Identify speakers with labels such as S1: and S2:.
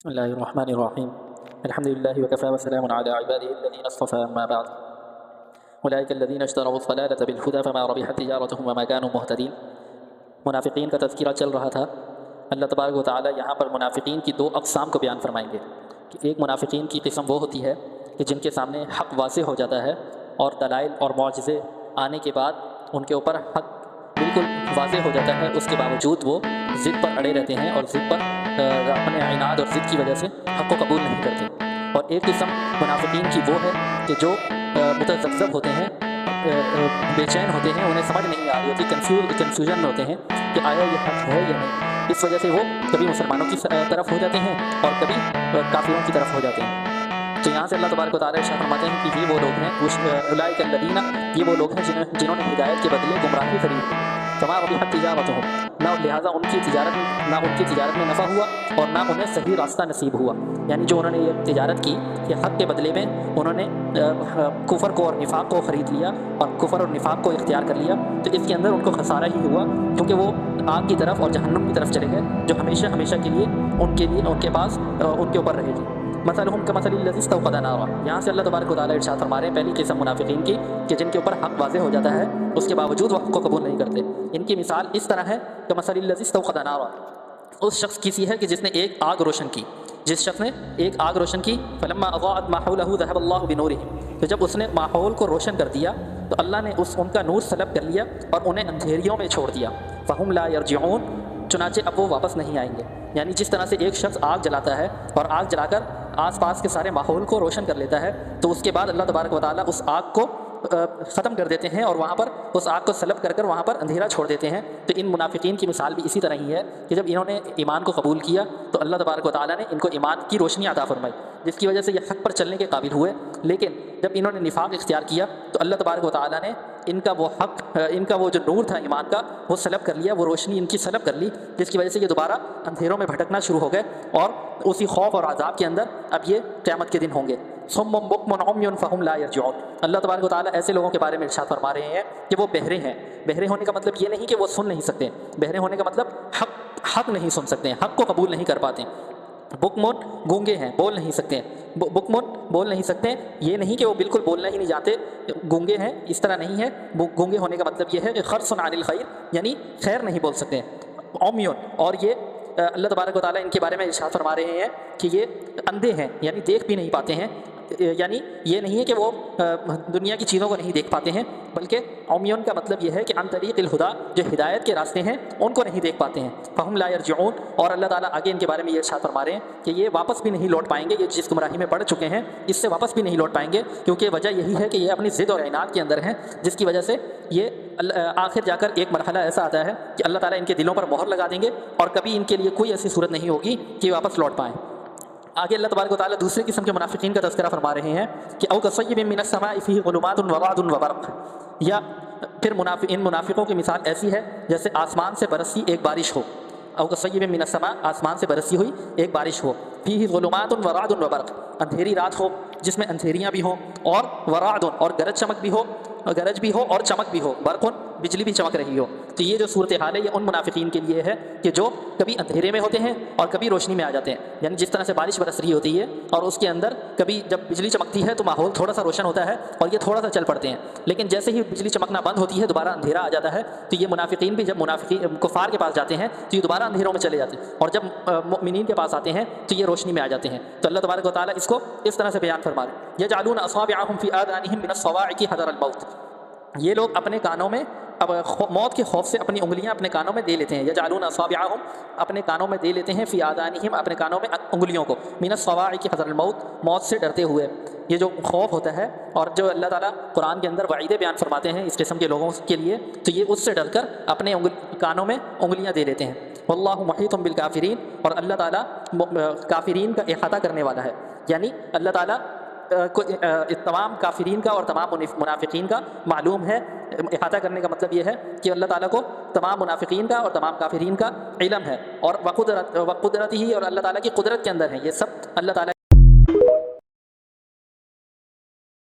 S1: بسم الله الرحمن الرحيم. الحمد لله وكفى وسلام على عباده الذين اصطفى. أما بعد، أولئك الذين اشتروا الضلالة بالهدى فما ربحت تجارتهم وما كانوا مهتدين. منافقین کا تذکرہ چل رہا تھا. اللہ تبارک و تعالیٰ یہاں پر منافقین کی دو اقسام کو بیان فرمائیں گے کہ ایک منافقین کی قسم وہ ہوتی ہے کہ جن کے سامنے حق واضح ہو جاتا ہے اور دلائل اور معجزے آنے کے بعد ان کے اوپر حق بالکل واضح ہو جاتا ہے، اس کے باوجود وہ ضد پر اڑے رہتے ہیں اور ضد پر اپنے عناد اور ضد کی وجہ سے حق کو قبول نہیں کرتے. اور ایک قسم منافقین کی وہ ہے کہ جو متذبذب ہوتے ہیں، بے چین ہوتے ہیں، انہیں سمجھ نہیں آ رہی ہوتی، کنفیوژن میں ہوتے ہیں کہ آیا یہ حق ہے یا نہیں. اس وجہ سے وہ کبھی مسلمانوں کی طرف ہو جاتے ہیں اور کبھی کافروں کی طرف ہو جاتے ہیں. تو یہاں سے اللہ تبارک و تعالیٰ ارشاد فرماتے ہیں کہ یہ وہ لوگ ہیں، اولئک الذین، یہ وہ لوگ ہیں جنہوں نے ہدایت کے بدلے گمراہی خرید لی. فما ربحت تجارتہم، نہ لہٰذا ان کی تجارت میں نفع ہوا اور نہ انہیں صحیح راستہ نصیب ہوا. یعنی جو انہوں نے یہ تجارت کی کہ حق کے بدلے میں انہوں نے کفر کو اور نفاق کو خرید لیا اور کفر اور نفاق کو اختیار کر لیا، تو اس کے اندر ان کو خسارہ ہی ہوا، کیونکہ وہ آگ کی طرف اور جہنم کی طرف چلے گئے جو ہمیشہ کے لیے ان کے پاس ان کے اوپر رہے گی. مثلہم کمثل الذی استوقد نارا، یہاں سے اللہ تبارک و تعالیٰ ارشاد فرما رہے ہیں پہلی قسم منافقین کی کہ جن کے اوپر حق واضح ہو جاتا ہے اس کے باوجود وہ حق کو قبول نہیں کرتے. ان کی مثال اس طرح ہے کمثل الذی استوقد نارا، اس شخص کی سی ہے کہ جس نے ایک آگ روشن کی. فلما اضاءت ما حولہ ذهب اللہ بنورہم، تو جب اس نے ماحول کو روشن کر دیا تو اللہ نے ان کا نور سلب کر لیا اور انہیں اندھیریوں میں چھوڑ دیا. فہم لا یرجعون، چنانچہ اب وہ واپس نہیں آئیں گے. یعنی جس طرح سے ایک شخص آگ جلاتا ہے اور آگ جلا کر آس پاس کے سارے ماحول کو روشن کر لیتا ہے، تو اس کے بعد اللہ تبارک و تعالیٰ اس آگ کو ختم کر دیتے ہیں اور وہاں پر اس آگ کو سلب کر وہاں پر اندھیرا چھوڑ دیتے ہیں. تو ان منافقین کی مثال بھی اسی طرح ہی ہے کہ جب انہوں نے ایمان کو قبول کیا تو اللہ تبارک و تعالیٰ نے ان کو ایمان کی روشنی عطا فرمائی، جس کی وجہ سے یہ حق پر چلنے کے قابل ہوئے. لیکن جب انہوں نے نفاق اختیار کیا تو اللہ تبارک و تعالیٰ نے ان کا وہ جو نور تھا ایمان کا وہ سلب کر لیا، وہ روشنی ان کی سلب کر لی، جس کی وجہ سے یہ دوبارہ اندھیروں میں بھٹکنا شروع ہو گئے اور اسی خوف اور عذاب کے اندر اب یہ قیامت کے دن ہوں گے. صم بکم عمی فہم لا یرجعون، اللہ تبارک و تعالیٰ ایسے لوگوں کے بارے میں ارشاد فرما رہے ہیں کہ وہ بہرے ہیں. بہرے ہونے کا مطلب یہ نہیں کہ وہ سن نہیں سکتے، بہرے ہونے کا مطلب حق نہیں سن سکتے ہیں، حق کو قبول نہیں کر پاتے. بکمون گونگے ہیں، بول نہیں سکتے. بکمون بول نہیں سکتے، یہ نہیں کہ وہ بالکل بولنا ہی نہیں جانتے، گونگے ہیں، اس طرح نہیں ہے. گونگے ہونے کا مطلب یہ ہے کہ خرس عن الخیر، یعنی خیر نہیں بول سکتے. عمیون، اور یہ اللہ تبارک و تعالیٰ ان کے بارے میں ارشاد فرما رہے ہیں کہ یہ اندھے ہیں، یعنی دیکھ بھی نہیں پاتے ہیں. یعنی یہ نہیں ہے کہ وہ دنیا کی چیزوں کو نہیں دیکھ پاتے ہیں، بلکہ عمیون کا مطلب یہ ہے کہ عن طریق الہدا، جو ہدایت کے راستے ہیں ان کو نہیں دیکھ پاتے ہیں. فہم لا یرجعون، اور اللہ تعالیٰ آگے ان کے بارے میں یہ ارشاد فرما رہے ہیں کہ یہ واپس بھی نہیں لوٹ پائیں گے. یہ جس گمراہی میں پڑ چکے ہیں اس سے واپس بھی نہیں لوٹ پائیں گے، کیونکہ وجہ یہی ہے کہ یہ اپنی ضد اور عناد کے اندر ہیں، جس کی وجہ سے یہ آخر جا کر ایک مرحلہ ایسا آتا ہے کہ اللہ تعالیٰ ان کے دلوں پر مہر لگا دیں گے اور کبھی ان کے لیے کوئی ایسی صورت نہیں ہوگی کہ واپس لوٹ پائیں. آگے اللہ تبارک و تعالیٰ دوسرے قسم کے منافقین کا تذکرہ فرما رہے ہیں کہ او کصیب من السماء فیہ ظلمات ورعد وبرق، یا پھر ان منافقوں کی مثال ایسی ہے جیسے آسمان سے برسی ایک بارش ہو. او کصیب من السماء، آسمان سے برسی ہوئی ایک بارش ہو. فیہ ظلمات ورعد وبرق، اندھیری رات ہو جس میں اندھیریاں بھی ہوں، اور ورعد، اور گرج بھی ہو اور چمک بھی ہو، برق، بجلی بھی چمک رہی ہو. تو یہ جو صورتحال ہے یہ ان منافقین کے لیے ہے کہ جو کبھی اندھیرے میں ہوتے ہیں اور کبھی روشنی میں آ جاتے ہیں. یعنی جس طرح سے بارش برس رہی ہوتی ہے اور اس کے اندر کبھی جب بجلی چمکتی ہے تو ماحول تھوڑا سا روشن ہوتا ہے اور یہ تھوڑا سا چل پڑتے ہیں، لیکن جیسے ہی بجلی چمکنا بند ہوتی ہے دوبارہ اندھیرا آ جاتا ہے. تو یہ منافقین بھی جب کفار کے پاس جاتے ہیں تو یہ دوبارہ اندھیروں میں چلے جاتے ہیں، اور جب مؤمنین کے پاس آتے ہیں تو یہ روشنی میں آ جاتے ہیں. تو اللہ تبارک و تعالیٰ اس کو اس طرح سے بیان فرما رہے ہیں، یجعلون اصابعهم فی آذانهم من الصواعق حذر الموت، یہ لوگ اپنے کانوں میں اب موت کے خوف سے اپنی انگلیاں اپنے کانوں میں دے لیتے ہیں. یجعلون اصابعهم، اپنے کانوں میں دے لیتے ہیں، فی آذانہم، اپنے کانوں میں انگلیوں کو، من الصواعق حذر الموت، موت سے ڈرتے ہوئے. یہ جو خوف ہوتا ہے اور جو اللہ تعالیٰ قرآن کے اندر وعیدیں بیان فرماتے ہیں اس قسم کے لوگوں کے لیے، تو یہ اس سے ڈر کر اپنے کانوں میں انگلیاں دے لیتے ہیں. واللہ محیط بالکافرین، اور اللہ تعالیٰ کافرین کا احاطہ کرنے والا ہے. یعنی اللہ تعالیٰ تمام کافرین کا اور تمام منافقین کا معلوم ہے. احاطہ کرنے کا مطلب یہ ہے کہ اللہ تعالیٰ کو تمام منافقین کا اور تمام کافرین کا علم ہے، اور وقدرت ہی، اور اللہ تعالیٰ کی قدرت کے اندر ہے یہ سب. اللہ تعالیٰ